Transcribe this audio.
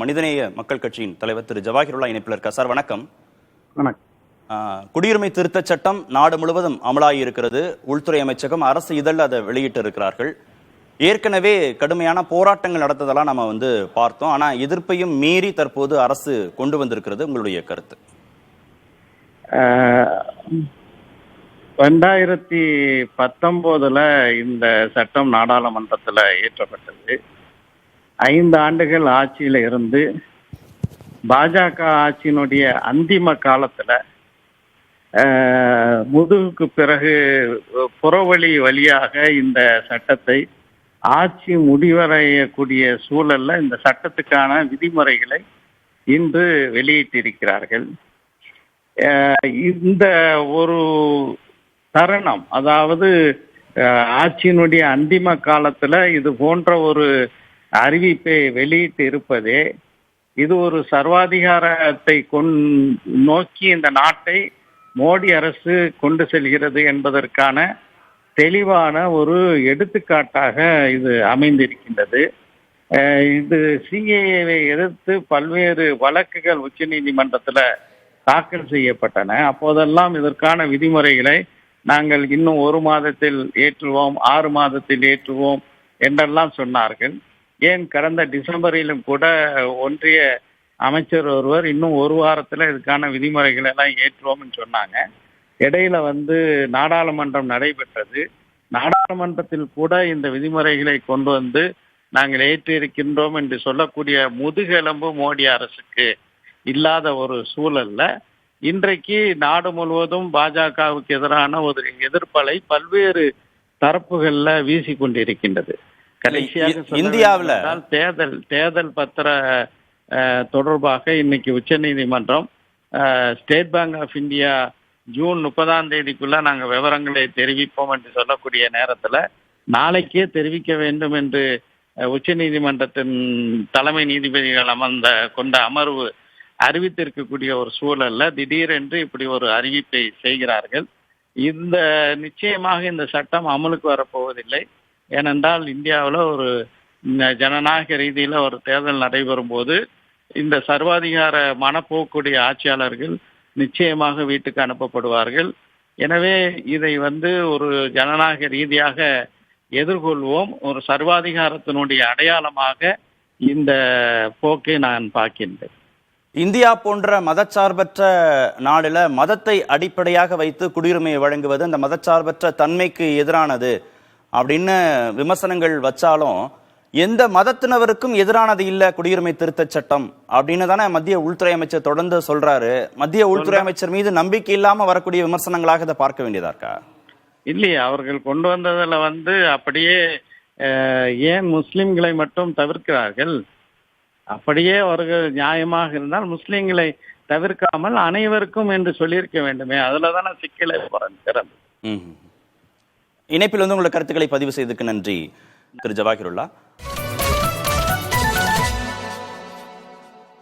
மனிதநேய மக்கள் கட்சியின் தலைவர் திரு ஜவாஹிருல்லா இணைப்பில் இருக்கார். சார் வணக்கம். வணக்கம். குடியுரிமை திருத்த சட்டம் நாடு முழுவதும் அமலாகி இருக்கிறது. உள்துறை அமைச்சகம் அரசு இதழ் அதை வெளியிட்டு இருக்கிறார்கள். ஏற்கனவே கடுமையான போராட்டங்கள் நடத்ததெல்லாம் நம்ம பார்த்தோம். ஆனா எதிர்ப்பையும் மீறி தற்போது அரசு கொண்டு வந்திருக்கிறது. உங்களுடைய கருத்து? 2019 இந்த சட்டம் நாடாளுமன்றத்தில் இயற்றப்பட்டது. 5 ஆண்டுகள் ஆட்சியில இருந்து பாஜக ஆட்சியினுடைய அந்திம காலத்துல முதுகுக்கு பிறகு புறவழி வழியாக இந்த சட்டத்தை ஆட்சி முடிவடையக்கூடிய சூழல்ல இந்த சட்டத்துக்கான விதிமுறைகளை இன்று வெளியிட்டிருக்கிறார்கள். இந்த ஒரு தருணம், அதாவது ஆட்சியினுடைய அந்திம காலத்துல இது போன்ற ஒரு அறிவிப்பை வெளியிட்டு இருப்பதே இது ஒரு சர்வாதிகாரத்தை நோக்கி இந்த நாட்டை மோடி அரசு கொண்டு செல்கிறது என்பதற்கான தெளிவான ஒரு எடுத்துக்காட்டாக இது அமைந்திருக்கின்றது. இது சிஏஏவை எதிர்த்து பல்வேறு வழக்குகள் உச்ச நீதிமன்றத்தில் தாக்கல் செய்யப்பட்டன. அப்போதெல்லாம் இதற்கான விதிமுறைகளை நாங்கள் இன்னும் 1 மாதத்தில் ஏற்றுவோம், 6 மாதத்தில் ஏற்றுவோம் என்றெல்லாம் சொன்னார்கள். ஏன் கடந்த டிசம்பரிலும் கூட ஒன்றிய அமைச்சர் ஒருவர் இன்னும் 1 வாரத்தில் இதுக்கான விதிமுறைகள் எல்லாம் ஏற்றுவோம்னு சொன்னாங்க. இடையில நாடாளுமன்றம் நடைபெற்றது. நாடாளுமன்றத்தில் கூட இந்த விதிமுறைகளை கொண்டு வந்து நாங்கள் ஏற்றி இருக்கின்றோம் என்று சொல்லக்கூடிய முதுகெலும்பு மோடி அரசுக்கு இல்லாத ஒரு சூழல்ல இன்றைக்கு நாடு முழுவதும் பாஜகவுக்கு எதிரான ஒரு எதிர்ப்பலை பல்வேறு தரப்புகள்ல வீசி கொண்டிருக்கின்றது. கடைசியாக இந்தியாவில் தேர்தல் பத்திர தொடர்பாக இன்னைக்கு உச்ச நீதிமன்றம் State Bank of India June 30 நாங்கள் விவரங்களை தெரிவிப்போம் என்று சொல்லக்கூடிய நேரத்தில் நாளைக்கே தெரிவிக்க வேண்டும் என்று உச்ச நீதிமன்றத்தின் தலைமை நீதிபதிகள் கொண்ட அமர்வு அறிவித்திருக்கக்கூடிய ஒரு சூழல்ல திடீரென்று இப்படி ஒரு அறிவிப்பை செய்கிறார்கள். நிச்சயமாக இந்த சட்டம் அமலுக்கு வரப்போவதில்லை. ஏனென்றால் இந்தியாவில் ஒரு ஜனநாயக ரீதியில் ஒரு தேர்தல் நடைபெறும் போது இந்த சர்வாதிகார மனப்போக்குடைய ஆட்சியாளர்கள் நிச்சயமாக வீட்டுக்கு அனுப்பப்படுவார்கள். எனவே இதை ஒரு ஜனநாயக ரீதியாக எதிர்கொள்வோம். ஒரு சர்வாதிகாரத்தினுடைய அடையாளமாக இந்த போக்கை நான் பார்க்கின்றேன். இந்தியா போன்ற மதச்சார்பற்ற நாடுல மதத்தை அடிப்படையாக வைத்து குடியுரிமையை வழங்குவது அந்த மதச்சார்பற்ற தன்மைக்கு எதிரானது அப்படின்னு விமர்சனங்கள் வச்சாலும் எந்த மதத்தினருக்கும் எதிரானது இல்ல குடியுரிமை திருத்த சட்டம் அப்படின்னு தானே மத்திய உள்துறை அமைச்சர் தொடர்ந்து சொல்றாரு. மத்திய உள்துறை அமைச்சர் மீது நம்பிக்கை இல்லாம வரக்கூடிய விமர்சனங்களாக இதை பார்க்க வேண்டியதா இருக்கா? இல்லையே, அவர்கள் கொண்டு வந்ததுல அப்படியே ஏன் முஸ்லிம்களை மட்டும் தவிர்க்கிறார்கள்? அப்படியே அவர்கள் நியாயமாக இருந்தால் முஸ்லிம்களை தவிர்க்காமல் அனைவருக்கும் என்று சொல்லியிருக்க வேண்டுமே. அதுலதானே சிக்கலை பிறந்து. இணைப்பில் உங்களுடைய கருத்துக்களை பதிவு செய்ததுக்கு நன்றி திரு ஜவாஹிருல்லா.